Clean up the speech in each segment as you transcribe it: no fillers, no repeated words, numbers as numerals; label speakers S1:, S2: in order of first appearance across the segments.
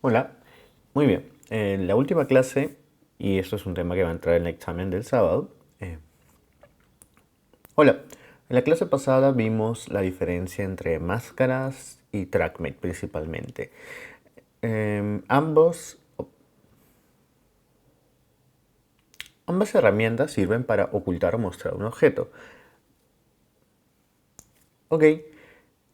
S1: Hola, muy bien. En la última clase, y esto es un tema que va a entrar en el examen del sábado. eh, hola, en la clase pasada vimos la diferencia entre máscaras y TrackMate principalmente. Ambas herramientas sirven para ocultar o mostrar un objeto. Ok,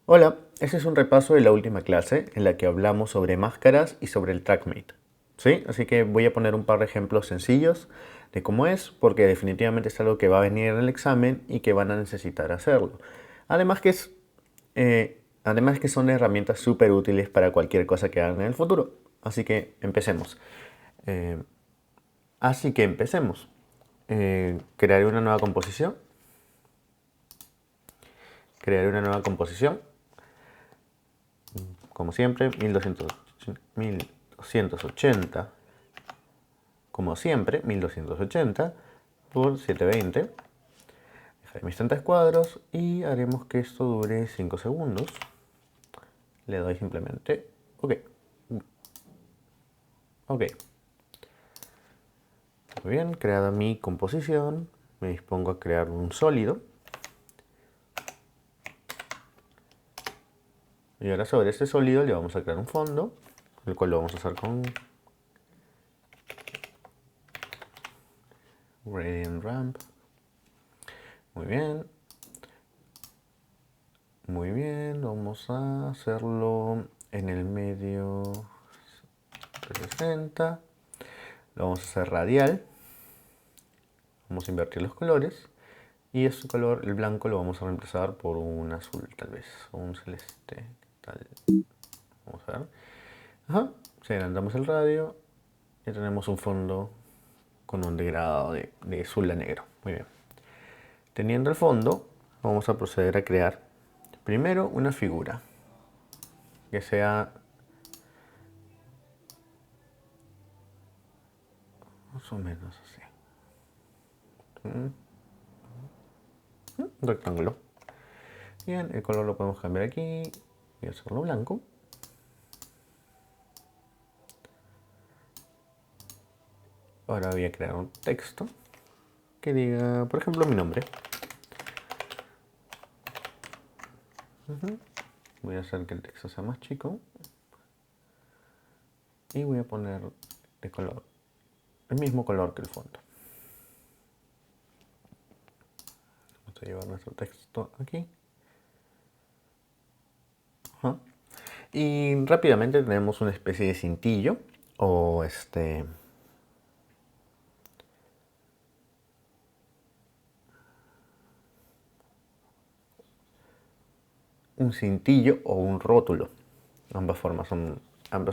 S1: hola, este es un repaso de la última clase en la que hablamos sobre máscaras y sobre el TrackMate. ¿Sí? Así que voy a poner un par de ejemplos sencillos de cómo es, porque definitivamente es algo que va a venir en el examen y que van a necesitar hacerlo. Además que además que son herramientas súper útiles para cualquier cosa que hagan en el futuro. Así que empecemos. Eh, Crearé una nueva composición. Crearé una nueva composición. Como siempre, 1280, como siempre, 1280 por 720. Dejaré mis 30 cuadros y haremos que esto dure 5 segundos. Le doy simplemente OK. OK. Muy bien, creada mi composición, me dispongo a crear un sólido. Y ahora sobre este sólido le vamos a crear un fondo, el cual lo vamos a hacer con Gradient Ramp. Muy bien. Muy bien, vamos a hacerlo en el medio 360. Lo vamos a hacer radial. Vamos a invertir los colores. Y este color, el blanco, lo vamos a reemplazar por un azul, tal vez. O un celeste. Tal. Vamos a ver. Ajá. Si adelantamos el radio, ya tenemos un fondo con un degradado de azul a negro. Muy bien. Teniendo el fondo, vamos a proceder a crear primero una figura que sea más o menos así. Un rectángulo. Bien, el color lo podemos cambiar aquí y hacerlo blanco. Ahora voy a crear un texto que diga, por ejemplo, mi nombre. Voy a hacer que el texto sea más chico y voy a poner de color, el mismo color que el fondo. Vamos a llevar nuestro texto aquí. Ajá. Y rápidamente tenemos una especie de cintillo o un cintillo o un rótulo. Ambas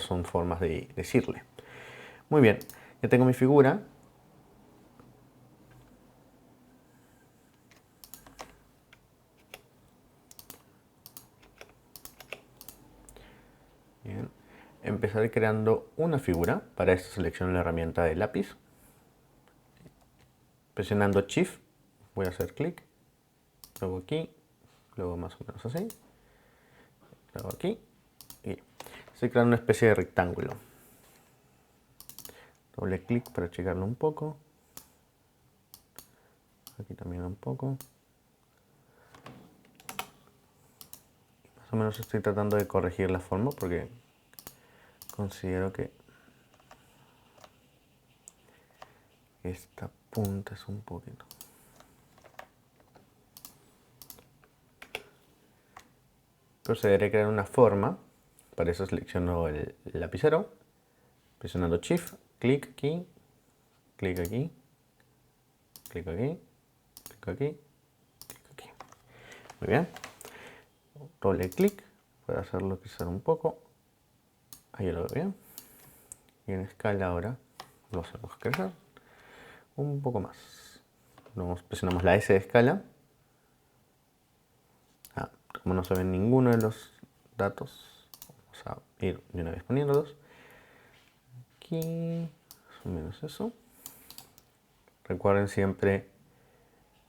S1: son formas de decirle. Muy bien, ya tengo mi figura. Bien. Empezaré creando una figura. Para esto selecciono la herramienta de lápiz. Presionando Shift voy a hacer clic. Luego aquí. Luego más o menos así. Luego aquí. Y estoy creando una especie de rectángulo. Doble clic para achicarlo un poco. Aquí también un poco. Más o menos estoy tratando de corregir la forma porque considero que esta punta es un poquito. Procederé a crear una forma. Para eso selecciono el lapicero. Presionando Shift, clic aquí, clic aquí, clic aquí, clic aquí, clic aquí. Muy bien. Doble clic para hacerlo crecer un poco. Ahí lo veo bien. Y en escala ahora lo hacemos crecer un poco más. Presionamos la S de escala. Como no se ven ninguno de los datos, vamos a ir de una vez poniéndolos. Aquí, más o menos eso. Recuerden siempre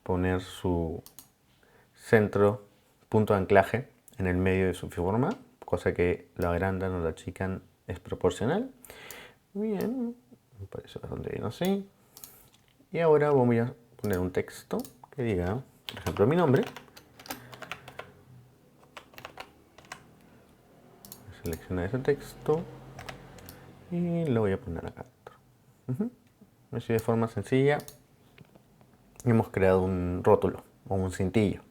S1: poner su centro, punto de anclaje, en el medio de su forma, cosa que lo agrandan o lo achican es proporcional. Muy bien, me parece bastante bien así. Y ahora voy a poner un texto que diga, por ejemplo, mi nombre. Seleccionar ese texto y lo voy a poner acá dentro. Así de forma sencilla hemos creado un rótulo o un cintillo.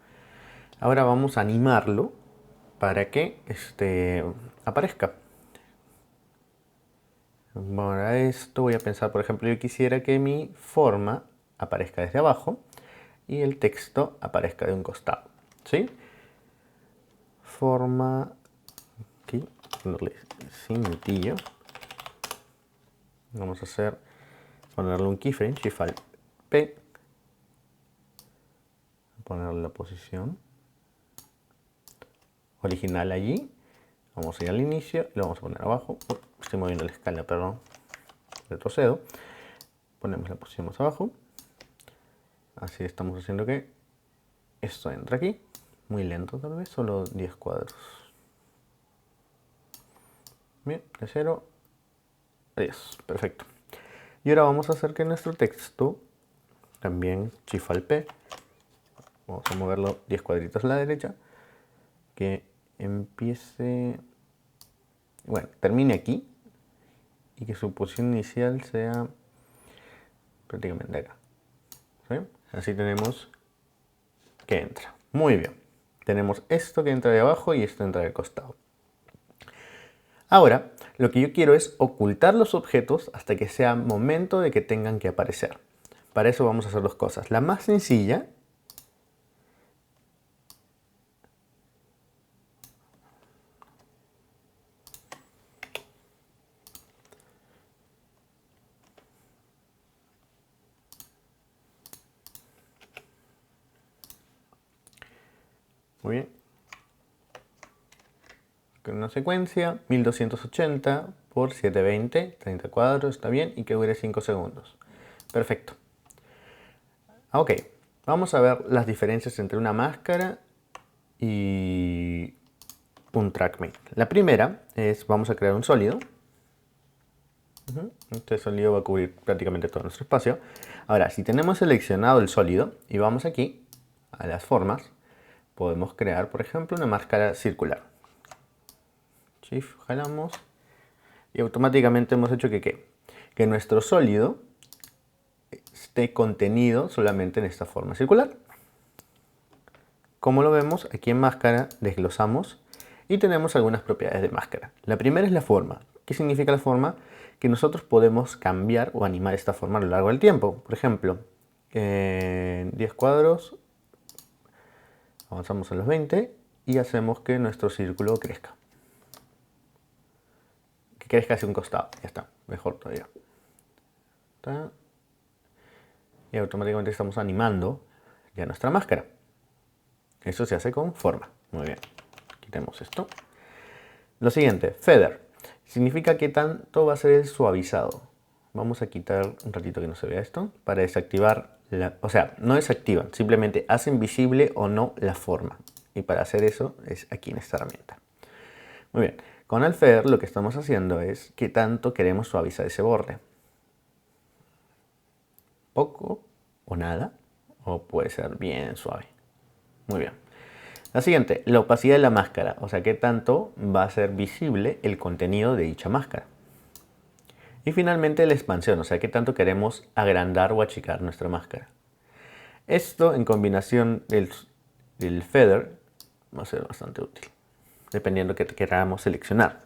S1: Ahora vamos a animarlo para que aparezca. Para esto voy a pensar, por ejemplo, yo quisiera que mi forma aparezca desde abajo y el texto aparezca de un costado. ¿Sí? Forma, aquí, ponerle cintillo. Vamos a ponerle un keyframe, Shift Alt P, ponerle la posición original allí. Vamos a ir al inicio y lo vamos a poner abajo. Estoy moviendo la escala, perdón. Retrocedo. Ponemos la posición más abajo. Así estamos haciendo que esto entre aquí. Muy lento tal vez, solo 10 cuadros. Bien, de 0 a 10. Perfecto. Y ahora vamos a hacer que nuestro texto también Shift Alt P. Vamos a moverlo 10 cuadritos a la derecha. Que empiece, bueno, termine aquí y que su posición inicial sea prácticamente acá. ¿Sí? Así tenemos que entra. Muy bien. Tenemos esto que entra de abajo y esto entra de costado. Ahora, lo que yo quiero es ocultar los objetos hasta que sea momento de que tengan que aparecer. Para eso vamos a hacer dos cosas. La más sencilla muy bien. Con una secuencia, 1280 por 720, 30 cuadros, está bien, y que dure 5 segundos. Perfecto. Ok, vamos a ver las diferencias entre una máscara y un TrackMate. La primera es, vamos a crear un sólido. Este sólido va a cubrir prácticamente todo nuestro espacio. Ahora, si tenemos seleccionado el sólido y vamos aquí a las formas, podemos crear, por ejemplo, una máscara circular. Shift, jalamos y automáticamente hemos hecho que nuestro sólido esté contenido solamente en esta forma circular. Como lo vemos, aquí en máscara desglosamos y tenemos algunas propiedades de máscara. La primera es la forma. ¿Qué significa la forma? Que nosotros podemos cambiar o animar esta forma a lo largo del tiempo. Por ejemplo, en 10 cuadros avanzamos a los 20 y hacemos que nuestro círculo crezca. Que crezca hacia un costado. Ya está, mejor todavía. Y automáticamente estamos animando ya nuestra máscara. Eso se hace con forma. Muy bien. Quitemos esto. Lo siguiente, feather. Significa que tanto va a ser el suavizado. Vamos a quitar un ratito que no se vea esto para desactivar, o sea, no desactivan, simplemente hacen visible o no la forma. Y para hacer eso es aquí en esta herramienta. Muy bien, con el feather lo que estamos haciendo es que tanto queremos suavizar ese borde. Poco o nada, o puede ser bien suave. Muy bien. La siguiente, la opacidad de la máscara, o sea, qué tanto va a ser visible el contenido de dicha máscara. Y finalmente la expansión, o sea, qué tanto queremos agrandar o achicar nuestra máscara. Esto en combinación del feather va a ser bastante útil, dependiendo que queramos seleccionar.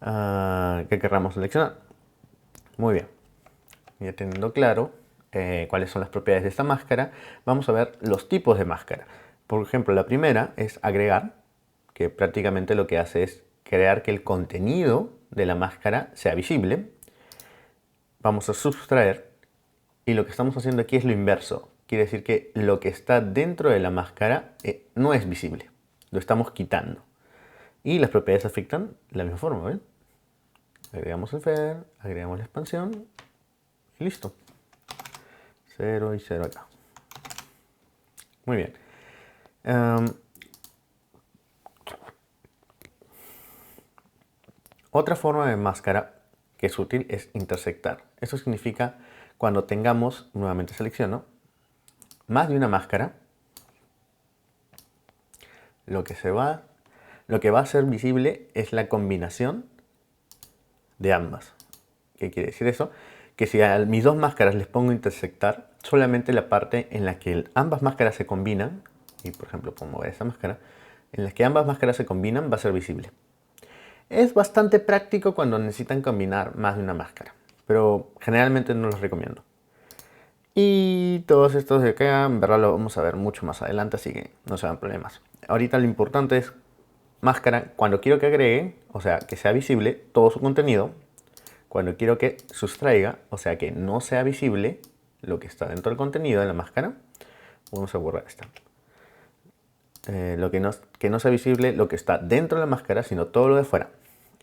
S1: ¿Qué queramos seleccionar? Muy bien, ya teniendo claro cuáles son las propiedades de esta máscara, vamos a ver los tipos de máscara. Por ejemplo, la primera es agregar, que prácticamente lo que hace es crear que el contenido de la máscara sea visible. Vamos a sustraer y lo que estamos haciendo aquí es lo inverso. Quiere decir que lo que está dentro de la máscara no es visible, lo estamos quitando. Y las propiedades afectan de la misma forma, ¿ven? Agregamos el feather, agregamos la expansión y listo. 0 y 0 acá. Muy bien. Otra forma de máscara que es útil es intersectar. Eso significa cuando tengamos, nuevamente selecciono, más de una máscara, lo que va a ser visible es la combinación de ambas. ¿Qué quiere decir eso? Que si a mis dos máscaras les pongo intersectar, solamente la parte en la que ambas máscaras se combinan, y por ejemplo puedo mover esa máscara, en la que ambas máscaras se combinan va a ser visible. Es bastante práctico cuando necesitan combinar más de una máscara, pero generalmente no los recomiendo. Y todos estos de acá, en verdad lo vamos a ver mucho más adelante, así que no se hagan problemas. Ahorita lo importante es máscara cuando quiero que agregue, o sea, que sea visible todo su contenido. Cuando quiero que sustraiga, o sea, que no sea visible lo que está dentro del contenido de la máscara. Vamos a borrar esta. Que no sea visible lo que está dentro de la máscara, sino todo lo de fuera.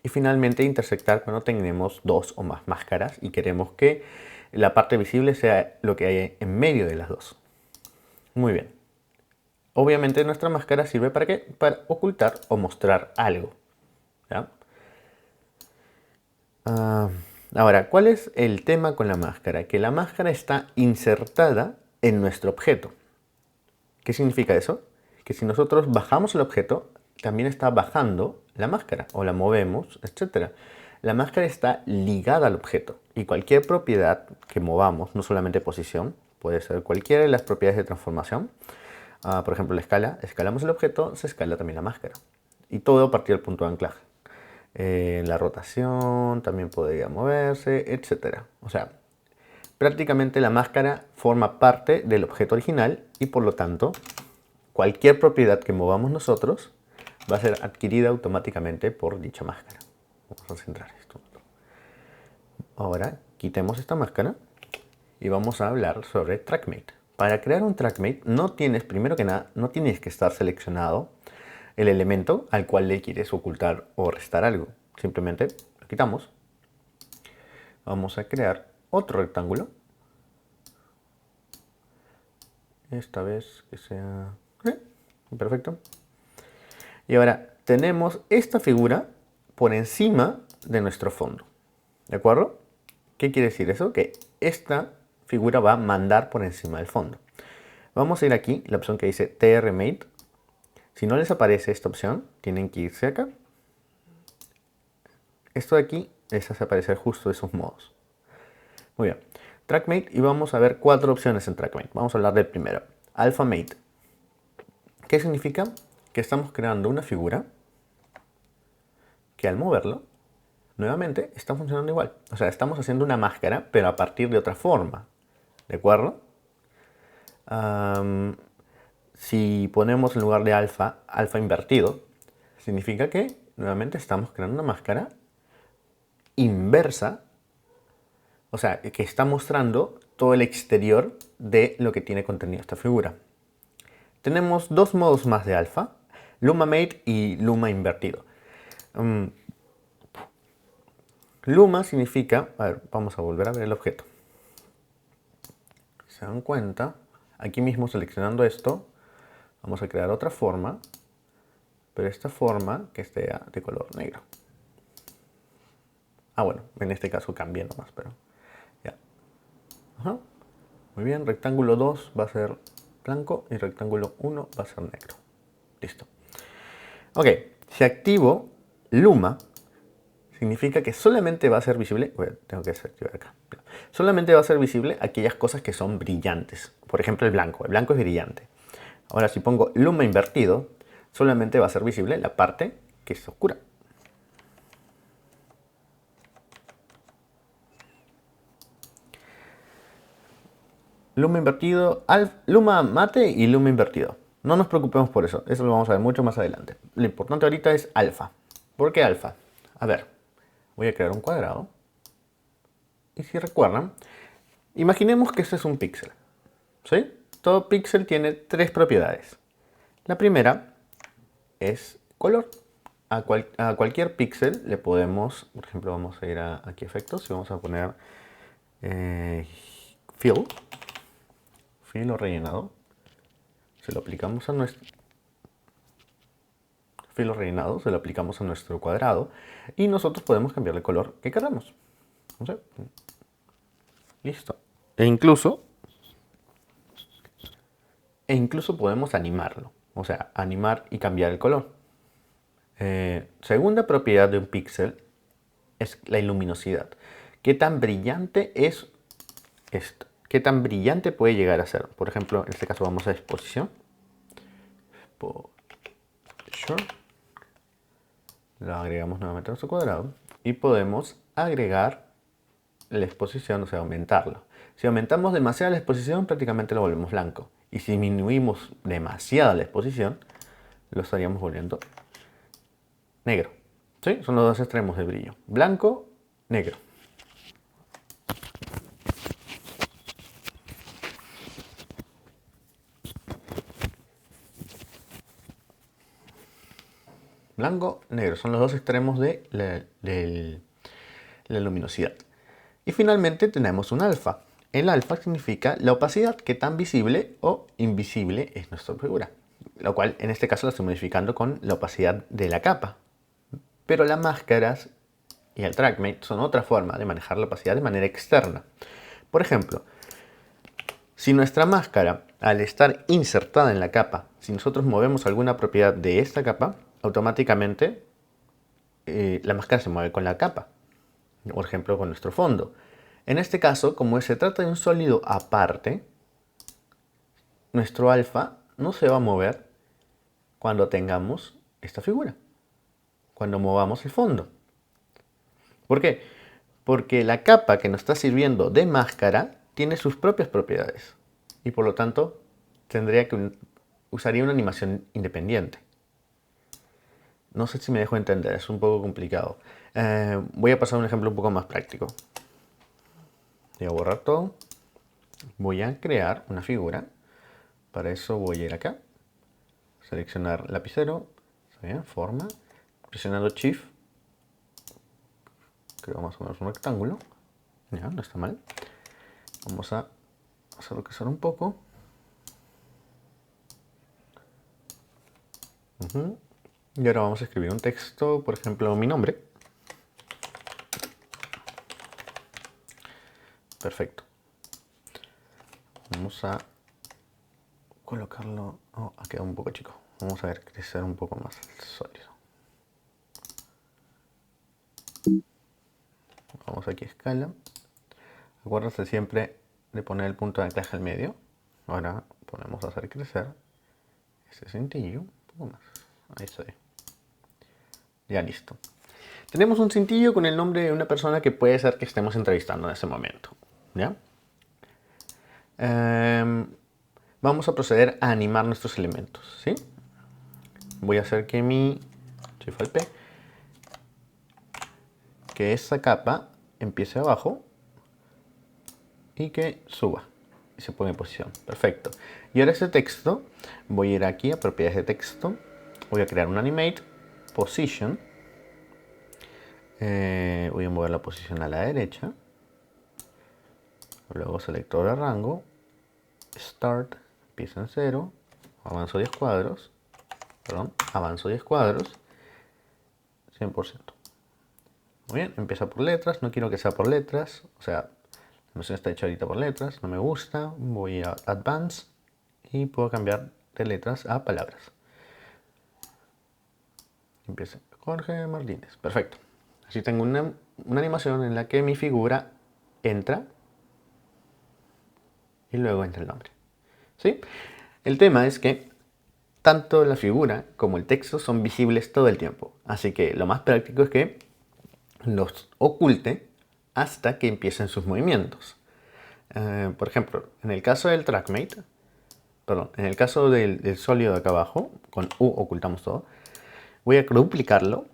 S1: Y finalmente intersectar cuando tenemos dos o más máscaras y queremos que la parte visible sea lo que hay en medio de las dos. Muy bien. Obviamente nuestra máscara sirve ¿para qué? Para ocultar o mostrar algo. ¿Ya? Ahora, ¿cuál es el tema con la máscara? Que la máscara está insertada en nuestro objeto. ¿Qué significa eso? Que si nosotros bajamos el objeto, también está bajando la máscara, o la movemos, etc. La máscara está ligada al objeto, y cualquier propiedad que movamos, no solamente posición, puede ser cualquiera de las propiedades de transformación. Por ejemplo, la escala, escalamos el objeto, se escala también la máscara. Y todo a partir del punto de anclaje. La rotación también podría moverse, etc. O sea, prácticamente la máscara forma parte del objeto original y por lo tanto cualquier propiedad que movamos nosotros va a ser adquirida automáticamente por dicha máscara. Vamos a centrar esto. Ahora quitemos esta máscara y vamos a hablar sobre TrackMate. Para crear un TrackMate primero que nada, no tienes que estar seleccionado el elemento al cual le quieres ocultar o restar algo. Simplemente lo quitamos. Vamos a crear otro rectángulo. Esta vez que sea... perfecto. Y ahora tenemos esta figura por encima de nuestro fondo. ¿De acuerdo? ¿Qué quiere decir eso? Que esta figura va a mandar por encima del fondo. Vamos a ir aquí, la opción que dice TRMate. Si no les aparece esta opción, tienen que irse acá. Esto de aquí les hace aparecer justo esos modos. Muy bien. TrackMate, y vamos a ver 4 opciones en TrackMate. Vamos a hablar del primero. AlphaMate. ¿Qué significa? Que estamos creando una figura que al moverlo, nuevamente está funcionando igual. O sea, estamos haciendo una máscara, pero a partir de otra forma. ¿De acuerdo? Si ponemos en lugar de alfa, alfa invertido, significa que nuevamente estamos creando una máscara inversa, o sea, que está mostrando todo el exterior de lo que tiene contenido esta figura. Tenemos dos modos más de alfa, LumaMate y Luma invertido. Luma significa, a ver, vamos a volver a ver el objeto. Si se dan cuenta, aquí mismo seleccionando esto, vamos a crear otra forma, pero esta forma que esté de color negro. Bueno, en este caso cambié nomás, pero ya. Muy bien, rectángulo 2 va a ser blanco y rectángulo 1 va a ser negro. Listo. Ok, si activo Luma, significa que solamente va a ser visible, tengo que desactivar acá. Solamente va a ser visible aquellas cosas que son brillantes. Por ejemplo, el blanco es brillante. Ahora si pongo Luma invertido, solamente va a ser visible la parte que es oscura. Luma invertido, Luma mate y Luma invertido. No nos preocupemos por eso, eso lo vamos a ver mucho más adelante. Lo importante ahorita es alfa. ¿Por qué alfa? A ver, voy a crear un cuadrado. Y si recuerdan, imaginemos que este es un píxel. ¿Sí? Todo píxel tiene 3 propiedades. La primera es color. A cualquier píxel le podemos, por ejemplo, vamos a ir aquí a efectos y vamos a poner fill o rellenado. Se lo aplicamos a nuestro filo rellenado, se lo aplicamos a nuestro cuadrado y nosotros podemos cambiarle el color que queramos. No sé. Listo. E incluso podemos animarlo. O sea, animar y cambiar el color. Segunda propiedad de un píxel es la luminosidad. ¿Qué tan brillante es esto? ¿Qué tan brillante puede llegar a ser? Por ejemplo, en este caso vamos a exposición. Lo agregamos nuevamente a nuestro cuadrado y podemos agregar la exposición, o sea, aumentarlo. Si aumentamos demasiado la exposición, prácticamente lo volvemos blanco. Y si disminuimos demasiado la exposición, lo estaríamos volviendo negro. ¿Sí? Son los dos extremos de brillo. Blanco, negro. Blanco, negro. Son los dos extremos de la luminosidad. Y finalmente tenemos un alfa. El alfa significa la opacidad, que tan visible o invisible es nuestra figura. Lo cual en este caso lo estoy modificando con la opacidad de la capa. Pero las máscaras y el TrackMate son otra forma de manejar la opacidad de manera externa. Por ejemplo, si nuestra máscara, al estar insertada en la capa, si nosotros movemos alguna propiedad de esta capa, automáticamente la máscara se mueve con la capa. Por ejemplo, con nuestro fondo. En este caso, como se trata de un sólido aparte, nuestro alfa no se va a mover cuando tengamos esta figura, cuando movamos el fondo. ¿Por qué? Porque la capa que nos está sirviendo de máscara tiene sus propias propiedades y por lo tanto usaría una animación independiente. No sé si me dejo entender, es un poco complicado. Voy a pasar a un ejemplo un poco más práctico. Voy a borrar todo. Voy a crear una figura. Para eso voy a ir acá, seleccionar lapicero, bien, forma, presionando Shift, creo más o menos un rectángulo, ya, no está mal. Vamos a hacerlo crecer un poco. Y ahora vamos a escribir un texto, por ejemplo, mi nombre. Perfecto. Vamos a colocarlo... Oh, ha quedado un poco chico. Vamos a ver crecer un poco más el sólido. Vamos aquí a escala. Acuérdense siempre de poner el punto de anclaje al medio. Ahora podemos hacer crecer ese cintillo un poco más. Ahí está. Ya listo. Tenemos un cintillo con el nombre de una persona que puede ser que estemos entrevistando en ese momento. ¿Ya? Vamos a proceder a animar nuestros elementos. ¿Sí? Voy a hacer que mi Shift al P, que esta capa empiece abajo y que suba y se ponga en posición. Perfecto. Y ahora ese texto, voy a ir aquí a propiedades de texto, voy a crear un animate, position, voy a mover la posición a la derecha, luego selector de rango, start, empieza en 0, avanzo 10 cuadros, avanzo 10 cuadros, 100%. Muy bien, empieza por letras, no quiero que sea por letras, o sea, la animación está hecha ahorita por letras, no me gusta, voy a Advance y puedo cambiar de letras a palabras. Empieza Jorge Martínez, perfecto. Así tengo una animación en la que mi figura entra y luego entra el nombre. ¿Sí? El tema es que tanto la figura como el texto son visibles todo el tiempo, así que lo más práctico es que los oculte hasta que empiecen sus movimientos. Por ejemplo, en el caso del TrackMate, en el caso del sólido de acá abajo, con U ocultamos todo, voy a duplicarlo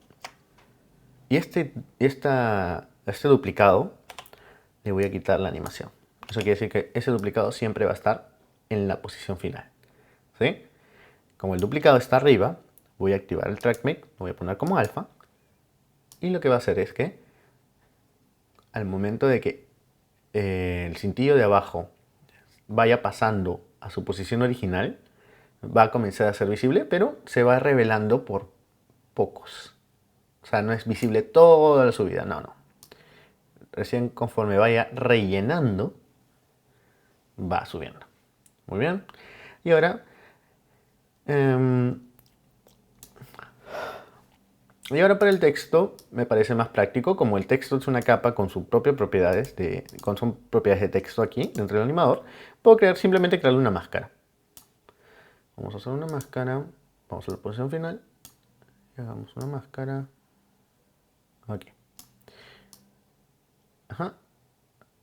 S1: y este duplicado le voy a quitar la animación. Eso quiere decir que ese duplicado siempre va a estar en la posición final. ¿Sí? Como el duplicado está arriba, voy a activar el TrackMate, lo voy a poner como alfa. Y lo que va a hacer es que al momento de que el cintillo de abajo vaya pasando a su posición original, va a comenzar a ser visible, pero se va revelando por pocos. O sea, no es visible toda la subida, no. Recién conforme vaya rellenando, va subiendo. Muy bien. Y ahora... y ahora para el texto me parece más práctico, como el texto es una capa con sus propias propiedades, son propiedades de texto aquí dentro del animador, puedo simplemente crearle una máscara. Vamos a hacer una máscara, vamos a la posición final y hagamos una máscara aquí. Ajá.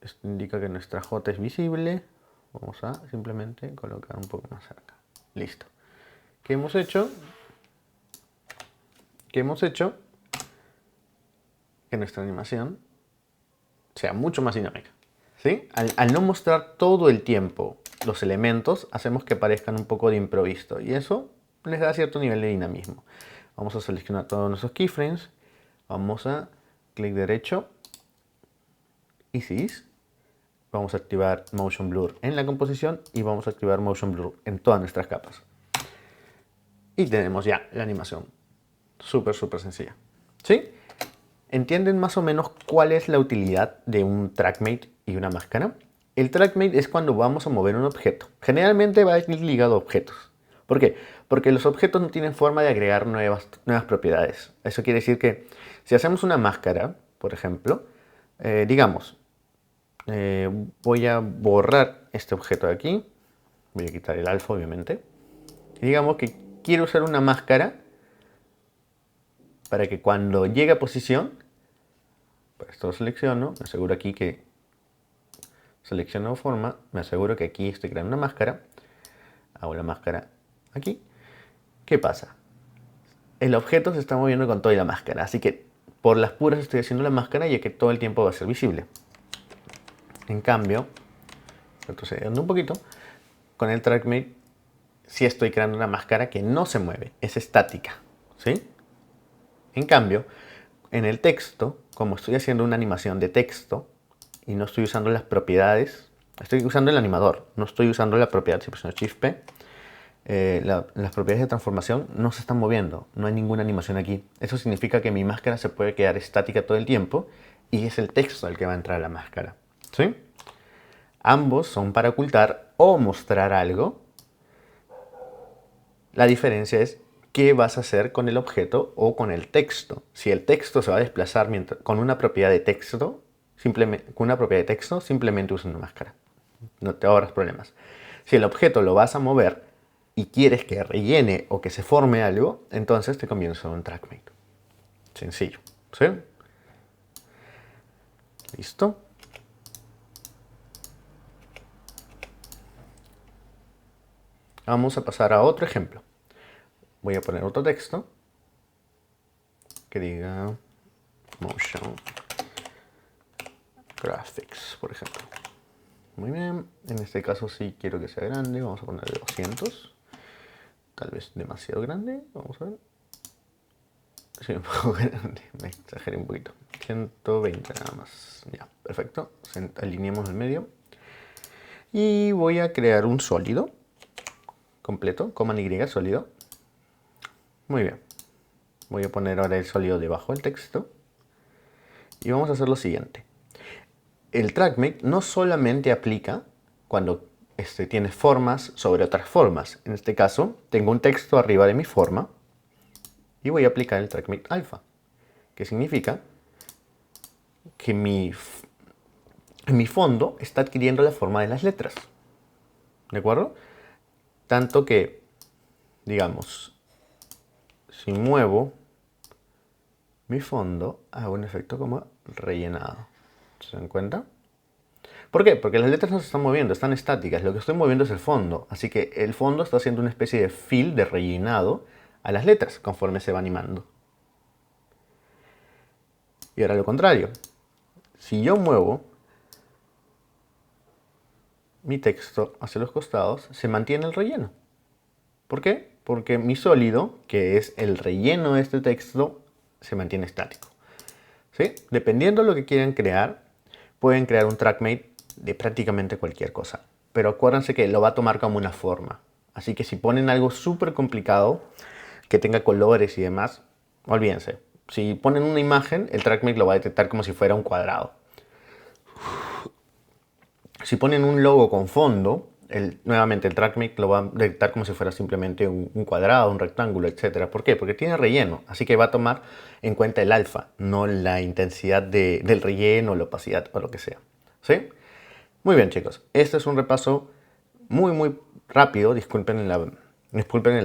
S1: Esto indica que nuestra J es visible. Vamos a simplemente colocar un poco más cerca. Listo. ¿Qué hemos hecho? Que nuestra animación sea mucho más dinámica. ¿Sí? Al no mostrar todo el tiempo los elementos, hacemos que parezcan un poco de improviso. Y eso les da cierto nivel de dinamismo. Vamos a seleccionar todos nuestros keyframes. Vamos a clic derecho. Easy. Vamos a activar Motion Blur en la composición y vamos a activar Motion Blur en todas nuestras capas. Y tenemos ya la animación. Súper sencilla. ¿Sí? ¿Entienden más o menos cuál es la utilidad de un TrackMate y una máscara? El TrackMate es cuando vamos a mover un objeto. Generalmente va a ir ligado a objetos. ¿Por qué? Porque los objetos no tienen forma de agregar nuevas propiedades. Eso quiere decir que si hacemos una máscara, por ejemplo, digamos, voy a borrar este objeto de aquí. Voy a quitar el alfa, obviamente. Y digamos que quiero usar una máscara para que cuando llegue a posición, pues esto lo selecciono, me aseguro aquí que selecciono forma, me aseguro que aquí estoy creando una máscara, hago la máscara aquí. ¿Qué pasa? El objeto se está moviendo con toda la máscara, así que por las puras estoy haciendo la máscara ya que todo el tiempo va a ser visible. En cambio, retrocediendo un poquito, con el TrackMate sí estoy creando una máscara que no se mueve, es estática, ¿sí? En cambio, en el texto, como estoy haciendo una animación de texto y no estoy usando las propiedades, estoy usando el animador, no estoy usando la propiedad, si presiono Shift P, las propiedades de transformación no se están moviendo, no hay ninguna animación aquí. Eso significa que mi máscara se puede quedar estática todo el tiempo y es el texto el que va a entrar a la máscara, ¿sí? Ambos son para ocultar o mostrar algo. La diferencia es qué vas a hacer con el objeto o con el texto. Si el texto se va a desplazar con una propiedad de texto, simplemente usa una máscara. No te ahorras problemas. Si el objeto lo vas a mover y quieres que rellene o que se forme algo, entonces te conviene usar un TrackMate. Sencillo, ¿sí? ¿Listo? Vamos a pasar a otro ejemplo. Voy a poner otro texto que diga Motion Graphics, por ejemplo. Muy bien, en este caso sí quiero que sea grande, vamos a ponerle 200. Tal vez demasiado grande, vamos a ver. Sí, un poco grande, me exageré un poquito. 120 nada más. Ya, perfecto. Alineamos el medio. Y voy a crear un sólido completo, Command Y, sólido. Muy bien. Voy a poner ahora el sólido debajo del texto. Y vamos a hacer lo siguiente. El TrackMate no solamente aplica cuando tienes formas sobre otras formas. En este caso, tengo un texto arriba de mi forma y voy a aplicar el TrackMate alfa, que significa que mi fondo está adquiriendo la forma de las letras. ¿De acuerdo? Tanto que, digamos, si muevo mi fondo, hago un efecto como rellenado. ¿Se dan cuenta? ¿Por qué? Porque las letras no se están moviendo, están estáticas. Lo que estoy moviendo es el fondo. Así que el fondo está haciendo una especie de fill, de rellenado a las letras conforme se va animando. Y ahora lo contrario. Si yo muevo mi texto hacia los costados, se mantiene el relleno. ¿Por qué? Porque mi sólido, que es el relleno de este texto, se mantiene estático. ¿Sí? Dependiendo de lo que quieran crear, pueden crear un TrackMate de prácticamente cualquier cosa. Pero acuérdense que lo va a tomar como una forma. Así que si ponen algo súper complicado, que tenga colores y demás, olvídense. Si ponen una imagen, el TrackMate lo va a detectar como si fuera un cuadrado. Si ponen un logo con fondo, nuevamente el TrackMate lo va a detectar como si fuera simplemente un cuadrado, un rectángulo, etc. ¿Por qué? Porque tiene relleno, así que va a tomar en cuenta el alfa, no la intensidad del relleno, la opacidad o lo que sea. ¿Sí? Muy bien, chicos. Este es un repaso muy rápido. Disculpen el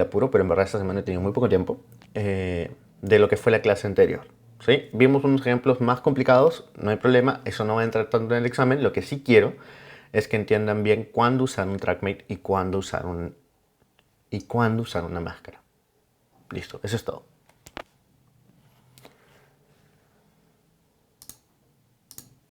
S1: apuro, pero en verdad esta semana he tenido muy poco tiempo de lo que fue la clase anterior. ¿Sí? Vimos unos ejemplos más complicados, no hay problema, eso no va a entrar tanto en el examen. Lo que sí quiero es que entiendan bien cuándo usar un TrackMate y cuándo usar una máscara. Listo, eso es todo.